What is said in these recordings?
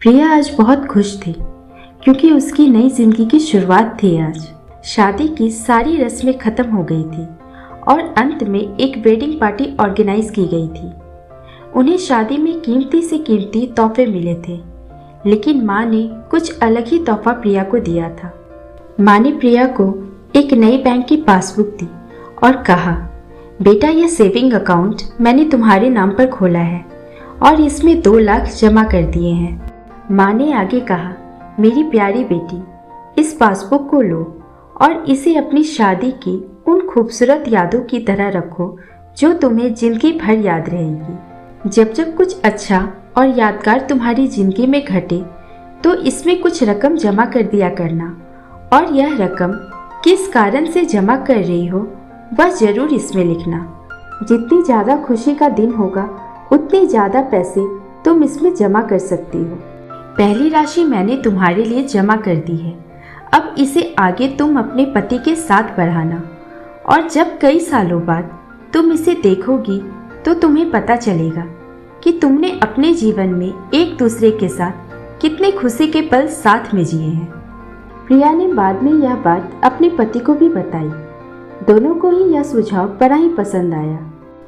प्रिया आज बहुत खुश थी क्योंकि उसकी नई जिंदगी की शुरुआत थी। आज शादी की सारी रस्में खत्म हो गई थी और अंत में एक वेडिंग पार्टी ऑर्गेनाइज की गई थी। उन्हें शादी में कीमती से कीमती तोहफे मिले थे, लेकिन माँ ने कुछ अलग ही तोहफा प्रिया को दिया था। माँ ने प्रिया को एक नई बैंक की पासबुक दी और कहा, बेटा यह सेविंग अकाउंट मैंने तुम्हारे नाम पर खोला है और इसमें 2 लाख जमा कर दिए हैं। माँ ने आगे कहा, मेरी प्यारी बेटी, इस पासबुक को लो और इसे अपनी शादी की उन खूबसूरत यादों की तरह रखो जो तुम्हें जिंदगी भर याद रहेगी। जब जब कुछ अच्छा और यादगार तुम्हारी जिंदगी में घटे तो इसमें कुछ रकम जमा कर दिया करना और यह रकम किस कारण से जमा कर रही हो वह जरूर इसमें लिखना। जितनी ज़्यादा खुशी का दिन होगा उतने ज़्यादा पैसे तुम इसमें जमा कर सकती हो। पहली राशि मैंने तुम्हारे लिए जमा कर दी है, अब इसे आगे तुम अपने पति के साथ बढ़ाना और जब कई सालों बाद तुम इसे देखोगी तो तुम्हें पता चलेगा कि तुमने अपने जीवन में एक दूसरे के साथ कितने खुशी के पल साथ में जिए हैं। प्रिया ने बाद में यह बात अपने पति को भी बताई। दोनों को ही यह सुझाव बड़ा ही पसंद आया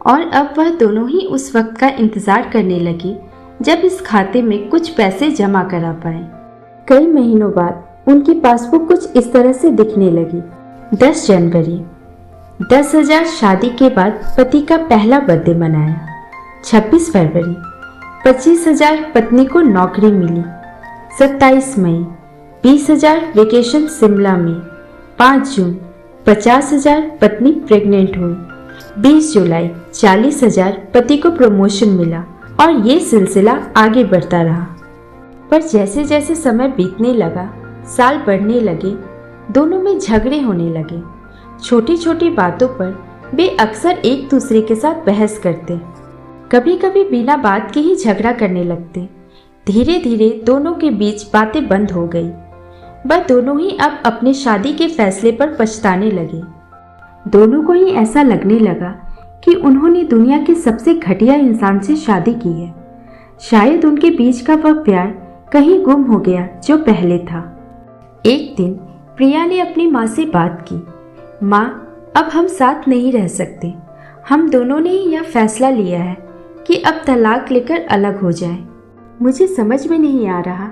और अब वह दोनों ही उस वक्त का इंतजार करने लगी जब इस खाते में कुछ पैसे जमा करा पाए। कई महीनों बाद उनकी पासबुक कुछ इस तरह से दिखने लगी। 10 जनवरी 10,000 शादी के बाद पति का पहला बर्थडे मनाया। 26 फरवरी 25,000 पत्नी को नौकरी मिली। 27 मई 20,000 वेकेशन शिमला में। 5 जून 50,000 पत्नी प्रेग्नेंट हुई। 20 जुलाई 40,000 पति को प्रमोशन मिला और ये सिलसिला आगे बढ़ता रहा। पर जैसे जैसे समय बीतने लगा, साल बढ़ने लगे, दोनों में झगड़े होने लगे। छोटी छोटी बातों पर वे अक्सर एक दूसरे के साथ बहस करते, कभी कभी बिना बात के ही झगड़ा करने लगते। धीरे धीरे दोनों के बीच बातें बंद हो गई। वह दोनों ही अब अपने शादी के फैसले पर पछताने लगे। दोनों को ही ऐसा लगने लगा कि उन्होंने दुनिया के सबसे घटिया इंसान से शादी की है। शायद उनके बीच का वह प्यार कहीं गुम हो गया जो पहले था। एक दिन प्रिया ने अपनी माँ से बात की, माँ अब हम साथ नहीं रह सकते। हम दोनों ने ही यह फैसला लिया है कि अब तलाक लेकर अलग हो जाएं। मुझे समझ में नहीं आ रहा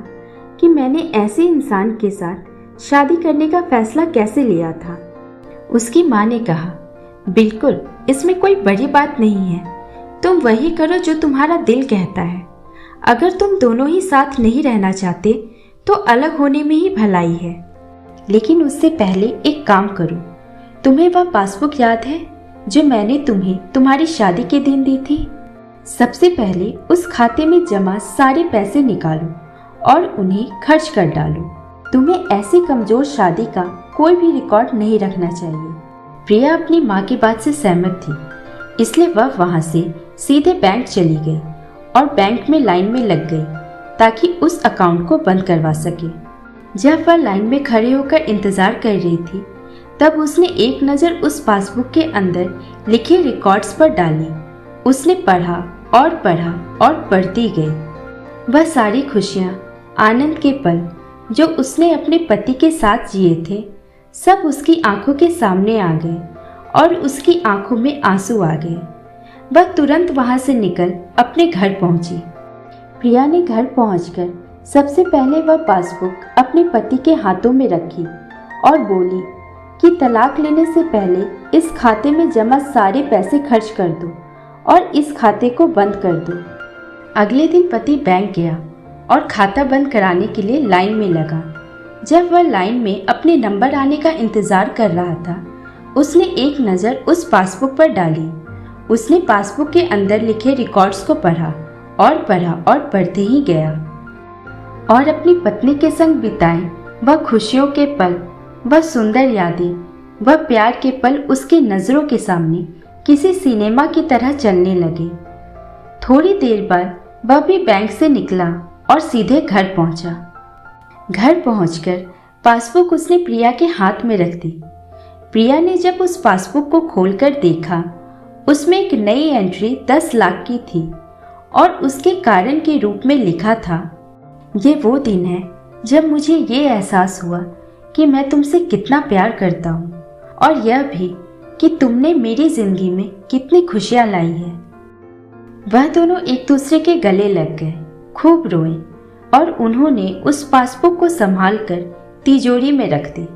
कि मैंने ऐसे इंसान के साथ शादी करने का फैसला कैसे लिया था। उसकी माँ ने कहा, बिल्कुल इसमें कोई बड़ी बात नहीं है, तुम वही करो जो तुम्हारा दिल कहता है। अगर तुम दोनों ही साथ नहीं रहना चाहते तो अलग होने में ही भलाई है। लेकिन उससे पहले एक काम करो, तुम्हें वह पासबुक याद है जो मैंने तुम्हें तुम्हारी शादी के दिन दी थी? सबसे पहले उस खाते में जमा सारे पैसे निकालो और उन्हें खर्च कर डालो। तुम्हें ऐसी कमजोर शादी का कोई भी रिकॉर्ड नहीं रखना चाहिए। प्रिया अपनी माँ की बात से सहमत थी, इसलिए वह वहाँ से सीधे बैंक चली गई और बैंक में लाइन में लग गई ताकि उस अकाउंट को बंद करवा सके। जब वह लाइन में खड़े होकर इंतजार कर रही थी तब उसने एक नज़र उस पासबुक के अंदर लिखे रिकॉर्ड्स पर डाली। उसने पढ़ा और पढ़ती गई। वह सारी खुशियाँ, आनंद के पल जो उसने अपने पति के साथ जिए थे सब उसकी आंखों के सामने आ गए और उसकी आंखों में आंसू आ गए। वह तुरंत वहां से निकल अपने घर पहुंची। प्रिया ने घर पहुंचकर सबसे पहले वह पासबुक अपने पति के हाथों में रखी और बोली कि तलाक लेने से पहले इस खाते में जमा सारे पैसे खर्च कर दो और इस खाते को बंद कर दो। अगले दिन पति बैंक गया और खाता बंद कराने के लिए लाइन में लगा। जब वह लाइन में अपने नंबर आने का इंतजार कर रहा था, उसने एक नज़र उस पासबुक पर डाली। उसने पासबुक के अंदर लिखे रिकॉर्ड्स को पढ़ा और पढ़ते ही गया और अपनी पत्नी के संग बिताए वह खुशियों के पल, वह सुंदर यादें, वह प्यार के पल उसकी नज़रों के सामने किसी सिनेमा की तरह चलने लगे। थोड़ी देर बाद वह भी बैंक से निकला और सीधे घर पहुंचा। घर पहुंचकर पासबुक उसने प्रिया के हाथ में रख दी। प्रिया ने जब उस पासबुक को खोलकर देखा, उसमें एक नई एंट्री 10 लाख की थी और उसके कारण के रूप में लिखा था, ये वो दिन है जब मुझे ये एहसास हुआ कि मैं तुमसे कितना प्यार करता हूँ और यह भी कि तुमने मेरी जिंदगी में कितनी खुशियाँ लाई है। वह दोनों एक दूसरे के गले लग गए, खूब रोए और उन्होंने उस पासबुक को संभाल कर तिजोरी में रख दी।